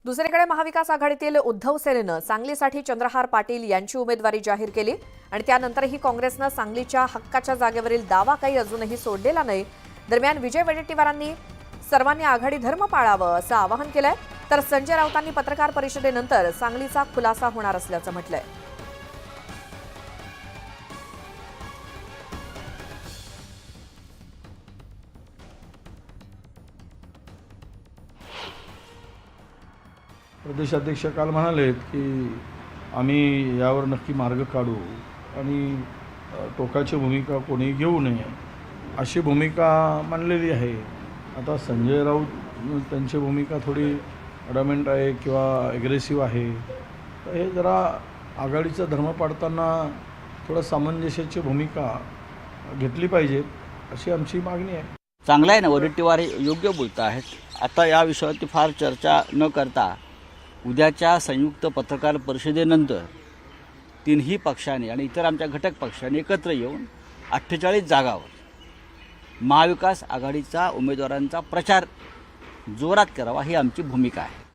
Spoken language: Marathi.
दुसरीकडे महाविकास आघाडीतील उद्धव सेनेनं सांगलीसाठी चंद्रहार पाटील यांची उमेदवारी जाहीर केली आणि त्यानंतरही काँग्रेसनं सांगलीच्या हक्काच्या जागेवरील दावा काही अजूनही सोडलेला नाही। दरम्यान विजय वडेट्टीवारांनी सर्वांनी आघाडी धर्म पाळावं असं आवाहन केलंय, तर संजय राऊतांनी पत्रकार परिषदेनंतर सांगलीचा खुलासा होणार असल्याचं म्हटलंय। प्रदेशाध्यक्ष काल म्हणालेत की आम्ही यावर नक्की मार्ग काढू आणि टोकाची भूमिका कोणी घेऊ नये अशी भूमिका मांडलेली आहे। आता संजय राऊत त्यांची भूमिका थोडी अडमेंट आहे किंवा ॲग्रेसिव्ह आहे, तर हे जरा आघाडीचा धर्म पाडताना थोडं सामंजस्याची भूमिका घेतली पाहिजे अशी आमची मागणी आहे। चांगलं आहे ना, वडेट्टीवार योग्य बोलत आहेत। आता या विषयावरती फार चर्चा न करता उद्याच्या संयुक्त पत्रकार परिषदेनंतर तीनही पक्षांनी आणि इतर आमच्या घटक पक्षांनी एकत्र येऊन 48 जागावर महाविकास आघाडीचा उमेदवारांचा प्रचार जोरात करावा ही आमची भूमिका आहे।